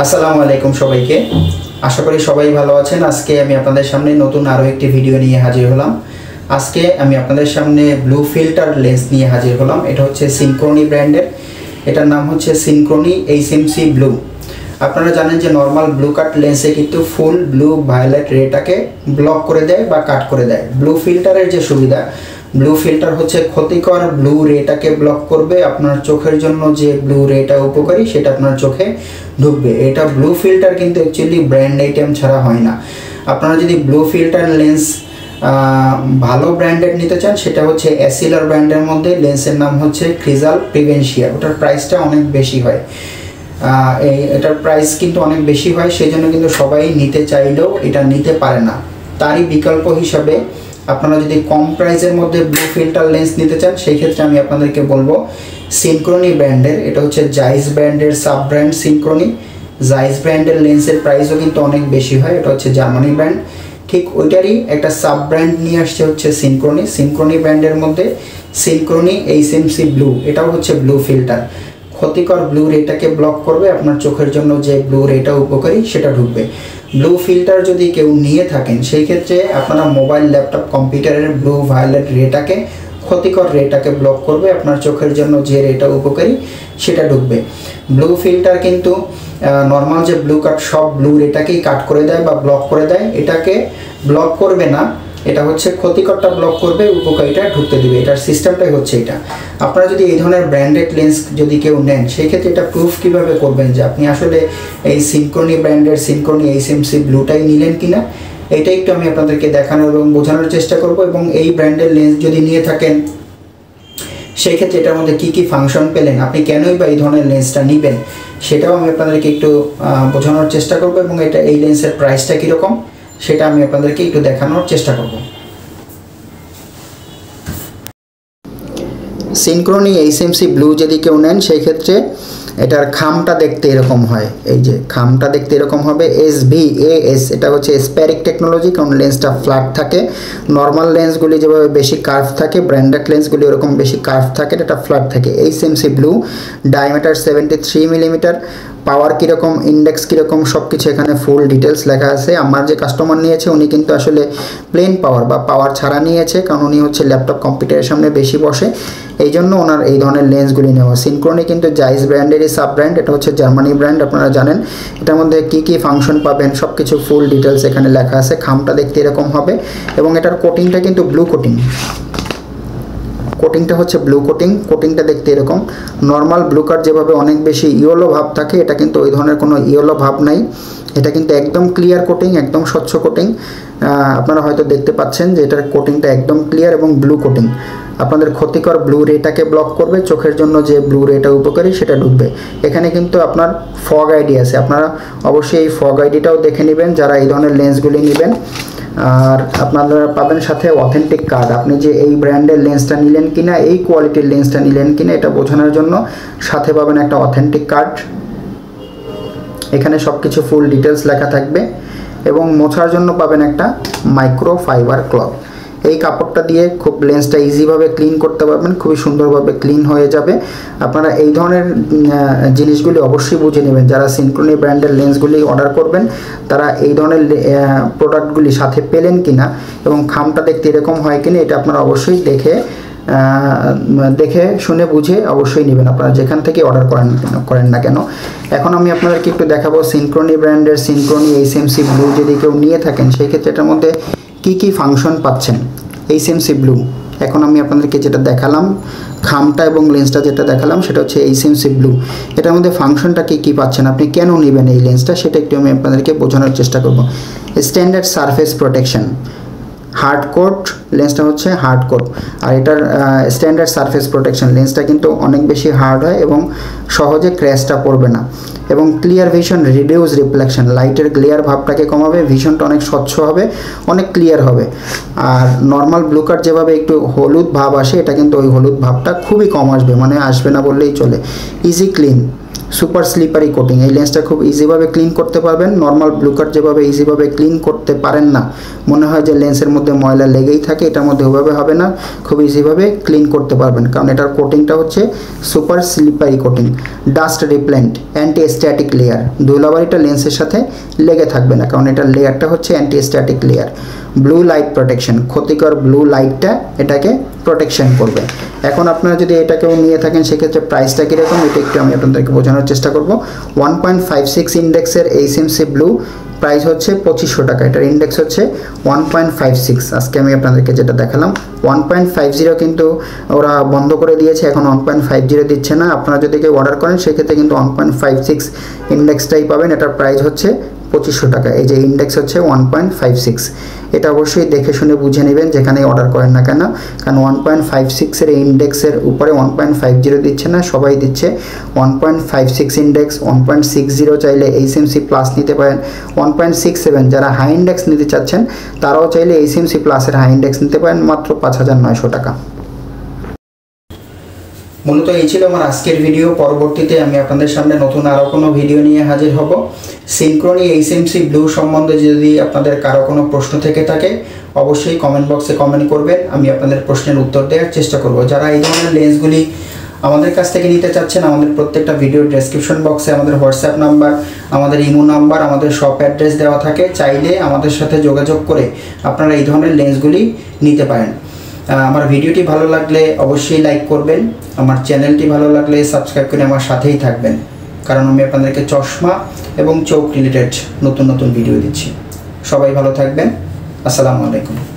আসসালামু আলাইকুম সবাইকে। আশা করি সবাই ভালো আছেন। আজকে আমি আপনাদের সামনে নতুন আরও একটি ভিডিও নিয়ে হাজির হলাম। আজকে আমি আপনাদের সামনে ব্লু ফিল্টার লেন্স নিয়ে হাজির হলাম। এটা হচ্ছে সিনক্রনি ব্র্যান্ডের, এটার নাম হচ্ছে সিনক্রনি HMC ব্লু। আপনারা জানেন যে নর্মাল ব্লু কাট লেন্সে কিন্তু ফুল ব্লু ভায়োলেট রেটাকে ব্লক করে দেয় বা কাট করে দেয়। ব্লু ফিল্টারের যে সুবিধা, ব্লু ফিল্টার হচ্ছে ক্ষতিকর ব্লু রেটাকে ব্লক করবে। আপনার চোখের জন্য যে ব্লু রেটা উপকারী সেটা আপনার চোখে ঢুকবে। এটা ব্লু ফিল্টার কিন্তু অ্যাকচুয়ালি ব্র্যান্ড আইটেম ছাড়া হয় না। আপনারা যদি ব্লু ফিল্টার লেন্স ভালো ব্র্যান্ডের নিতে চান, সেটা হচ্ছে এসিলার ব্র্যান্ডের মধ্যে লেন্সের নাম হচ্ছে ক্রিজাল প্রিভেনশিয়া। ওটার প্রাইসটা অনেক বেশি হয়, এটার প্রাইস কিন্তু অনেক বেশি হয়, সেই জন্য কিন্তু সবাই নিতে চাইলেও এটা নিতে পারে না। তারই বিকল্প হিসাবে আপনারা যদি কম প্রাইসের মধ্যে ব্লু ফিল্টার লেন্স নিতে চান, সেই ক্ষেত্রে আমি আপনাদেরকে বলবো সিনক্রনি ব্র্যান্ডের, এটা হচ্ছে জাইস ব্র্যান্ডের সাব ব্র্যান্ড সিনক্রনি। জাইস ব্র্যান্ডের লেন্সের প্রাইসও কিন্তু অনেক বেশি হয়, এটা হচ্ছে জার্মানি ব্র্যান্ড। ঠিক ওইটারই একটা সাব ব্র্যান্ড নিয়ে আসছে হচ্ছে সিনক্রনি। সিনক্রনি ব্র্যান্ডের মধ্যে সিনক্রনি HMC ব্লু, এটাও হচ্ছে ব্লু ফিল্টার। ক্ষতিকর ব্লু রেটাকে ব্লক করবে, আপনার চোখের জন্য যে ব্লু রেটা উপকারী সেটা ঢুকবে। ব্লু ফিল্টার যদি কেউ নিয়ে থাকেন, সেই ক্ষেত্রে আপনারা মোবাইল, ল্যাপটপ, কম্পিউটারের ব্লু ভায়োলেট রেটাকে, ক্ষতিকর রেটাকে ব্লক করবে, আপনার চোখের জন্য যে রেটা উপকারী সেটা ঢুকবে। ব্লু ফিল্টার কিন্তু নর্মাল যে ব্লু কাট সব ব্লু রেটাকেই কাট করে দেয় বা ব্লক করে দেয়, এটাকে ব্লক করবে না। এটা হচ্ছে ক্ষতিকরটা ব্লক করবে, উপকারীটা ঢুকতে দেবে। এটার সিস্টেমটাই হচ্ছে এটা। আপনারা যদি এই ধরনের ব্র্যান্ডেড লেন্স যদি কেউ নেন, সেই ক্ষেত্রে এটা প্রুফ কীভাবে করবেন যে আপনি আসলে এই সিনক্রনি ব্র্যান্ডের সিনক্রনি HMC ব্লুটাই নিলেন কিনা, এটাই একটু আমি আপনাদেরকে দেখানোর এবং বোঝানোর চেষ্টা করব। এবং এই ব্র্যান্ডের লেন্স যদি নিয়ে থাকেন, সেই ক্ষেত্রে এটার মধ্যে কী কী ফাংশন পেলেন, আপনি কেনই বা এই ধরনের লেন্সটা নেবেন, সেটাও আমি আপনাদেরকে একটু বোঝানোর চেষ্টা করব। এবং এই লেন্সের প্রাইসটা কীরকম সেটা আমি আপনাদেরকে একটু দেখানোর চেষ্টা করব। সিনক্রনি HMC ব্লু যদি কেউ নেন, সেই ক্ষেত্রে এটার খামটা দেখতে এরকম হয়। এই যে খামটা দেখতে এরকম হবে SVAS, এটা হচ্ছে স্প্যারিক টেকনোলজি, কারণ লেন্সটা ফ্ল্যাট থাকে। নর্মাল লেন্সগুলি যেভাবে বেশি কার্ভ থাকে, ব্র্যান্ডেড লেন্সগুলি ওরকম বেশি কার্ভ থাকে, এটা ফ্ল্যাট থাকে। HMC ব্লু, ডায়ামিটার 73 মিলিমিটার, পাওয়ার কীরকম, ইন্ডেক্স কীরকম, সব কিছু এখানে ফুল ডিটেলস লেখা আছে। আমার যে কাস্টমার নিয়েছে উনি কিন্তু আসলে প্লেন পাওয়ার বা পাওয়ার ছাড়া নিয়েছে, কারণ উনি হচ্ছে ল্যাপটপ কম্পিউটারের সামনে বেশি বসে, এই জন্য ওনার এই ধরনের লেন্সগুলি নেওয়া। সিনক্রনি কিন্তু জাইস ব্র্যান্ডেরই সাব ব্র্যান্ড, এটা হচ্ছে জার্মানি ব্র্যান্ড। আপনারা জানেন এটার মধ্যে কী কী ফাংশন পাবেন, সব কিছু ফুল ডিটেলস এখানে লেখা আছে। খামটা দেখতে এরকম হবে এবং এটার কোটিংটা কিন্তু ব্লু কোটিং। কোটিংটা হচ্ছে ব্লু কোটিং, কোটিংটা দেখতে এরকম। নর্মাল ব্লু কাট যেভাবে অনেক বেশি ইয়েলো ভাব থাকে, এটা কিন্তু ওই ধরনের কোনো ইয়েলো ভাব নাই। এটা কিন্তু একদম ক্লিয়ার কোটিং, একদম স্বচ্ছ কোটিং। আপনারা হয়তো দেখতে পাচ্ছেন যে এটার কোটিংটা একদম ক্লিয়ার এবং ব্লু কোটিং। আপনাদের ক্ষতিকর ব্লু রেটাকে ব্লক করবে, চোখের জন্য যে ব্লু রেটা উপকারী সেটা ঢুকবে। এখানে কিন্তু আপনার ফগ আইডি আছে, আপনারা অবশ্যই এই ফগ আইডিটাও দেখে নেবেন যারা এই ধরনের লেন্সগুলি নেবেন। আর আপনারা পাবেন সাথে অথেন্টিক কার্ড, আপনি যে এই ব্র্যান্ডের লেন্সটা নিলেন কিনা, এই কোয়ালিটির লেন্সটা নিলেন কিনা, এটা বোঝানোর জন্য সাথে পাবেন একটা অথেন্টিক কার্ড। এখানে সব কিছু ফুল ডিটেলস লেখা থাকবে এবং মোছার জন্য পাবেন একটা মাইক্রো ফাইবার ক্লথ। এই কাপড়টা দিয়ে খুব লেন্সটা ইজিভাবে ক্লিন করতে পারবেন, খুবই সুন্দরভাবে ক্লিন হয়ে যাবে। আপনারা এই ধরনের জিনিসগুলি অবশ্যই বুঝে নেবেন। যারা সিনক্রনি ব্র্যান্ডের লেন্সগুলি অর্ডার করবেন, তারা এই ধরনের প্রোডাক্টগুলি সাথে পেলেন কিনা এবং খামটা দেখতে এরকম হয় কিনা, এটা আপনারা অবশ্যই দেখে শুনে বুঝে অবশ্যই নেবেন, আপনারা যেখান থেকে অর্ডার করেন না কেন। এখন আমি আপনাদেরকে একটু দেখাবো সিনক্রনি ব্র্যান্ডের সিনক্রনি HMC ব্লু যদি কেউ নিয়ে থাকেন, সেই ক্ষেত্রে এটার মধ্যে কী কী ফাংশন পাচ্ছেন। HMC ব্লু, এখন আমি আপনাদেরকে যেটা দেখালাম, খামটা এবং লেন্সটা যেটা দেখালাম, সেটা হচ্ছে HMC ব্লু। এটার মধ্যে ফাংশনটা কী পাচ্ছেন, আপনি কেন নেবেন এই লেন্সটা, সেটা একটু আমি আপনাদেরকে বোঝানোর চেষ্টা করব। Standard surface protection, hard coat, লেন্সটা হচ্ছে হার্ড কোট। আর এটার স্ট্যান্ডার্ড সারফেস প্রোটেকশন, লেন্সটা কিন্তু অনেক বেশি হার্ড হয় এবং সহজে ক্র্যাশটা পড়বে না। এবং ক্লিয়ার ভিশন, রিডিউস রিফ্লেকশন, লাইটের গ্লেয়ার ভাবটাকে কমাবে, ভিশনটা অনেক স্বচ্ছ হবে, অনেক ক্লিয়ার হবে। আর নর্মাল ব্লু কাট যেভাবে একটু হলুদ ভাব আসে, এটা কিন্তু ওই হলুদ ভাবটা খুবই কম আসবে, মানে আসবে না বললেই চলে। Easy clean, super slippery coating. এই লেন্সটা খুব ইজিভাবে ক্লিন করতে পারবেন। নর্মাল ব্লু কাট যেভাবে ইজিভাবে ক্লিন করতে পারেন না, মনে হয় যে লেন্সের মধ্যে ময়লা লেগেই থাকে, এটার মধ্যে ওভাবে হবে না, খুব ইজিভাবে ক্লিন করতে পারবেন, কারণ এটার কোটিংটা হচ্ছে super slippery coating. Dust repellent, anti static layer, ধুলাবালিটা লেন্সের সাথে লেগে থাকবে না, কারণ এটার লেয়ারটা হচ্ছে anti static layer. Blue light protection, ক্ষতিকর ব্লু লাইটটা এটাকে প্রোটেকশন করবে। এখন আপনারা যদি এটাকেও নিয়ে থাকেন সেক্ষেত্রে প্রাইসটা কীরকম এটা একটু আমি আপনাদেরকে বোঝানোর চেষ্টা করব। 1.56 ইন্ডেক্সের এইচএমসি ব্লু প্রাইস হচ্ছে 2500 টাকা, এটার ইন্ডেক্স হচ্ছে 1.56। আজকে আমি আপনাদেরকে যেটা দেখালাম 1.50 কিন্তু ওরা বন্ধ করে দিয়েছে, এখন 1.50 দিচ্ছে না। আপনারা যদি কেউ অর্ডার করেন সেক্ষেত্রে কিন্তু 1.56 ইন্ডেক্সটাই পাবেন, এটার প্রাইস হচ্ছে 2500 টাকা। এই যে ইন্ডেক্স হচ্ছে 1.56, এটা অবশ্যই দেখে শুনে বুঝে নেবেন যেখানেই অর্ডার করেন না কেন, কারণ 1.56 এর ইন্ডেক্সের উপরে 1.50 দিচ্ছে না, সবাই দিচ্ছে 1.56 ইন্ডেক্স। 1.60 চাইলে এইচএমসি প্লাস নিতে পারেন। 1.67 যারা হাই ইন্ডেক্স নিতে চাচ্ছেন তারাও চাইলে এইচএমসি প্লাসের হাই ইন্ডেক্স নিতে পারেন মাত্র 5900 টাকা। মূলত এই ছিল আমার আজকের ভিডিও। পরবর্তীতে আমি আপনাদের সামনে নতুন আরও কোনো ভিডিও নিয়ে হাজির হব। সিনক্রনি এইচএমসি ব্লু সম্বন্ধে যদি আপনাদের কারো কোনো প্রশ্ন থেকে থাকে অবশ্যই কমেন্ট বক্সে কমেন্ট করবেন, আমি আপনাদের প্রশ্নের উত্তর দেওয়ার চেষ্টা করব। যারা এই ধরনের লেন্সগুলি আমাদের কাছ থেকে নিতে চাচ্ছেন, আমাদের প্রত্যেকটা ভিডিওর ডেসক্রিপশন বক্সে আমাদের হোয়াটসঅ্যাপ নাম্বার, আমাদের ইমো নাম্বার, আমাদের শপ অ্যাড্রেস দেওয়া থাকে, চাইলে আমাদের সাথে যোগাযোগ করে আপনারা এই ধরনের লেন্সগুলি নিতে পারেন। আমার ভিডিওটি ভালো লাগলে অবশ্যই লাইক করবেন, আমার চ্যানেলটি ভালো লাগলে সাবস্ক্রাইব করে আমার সাথেই থাকবেন, কারণ আমি আপনাদেরকে চশমা এবং চোখ রিলেটেড নতুন নতুন ভিডিও দিচ্ছি। সবাই ভালো থাকবেন। আসসালামু আলাইকুম।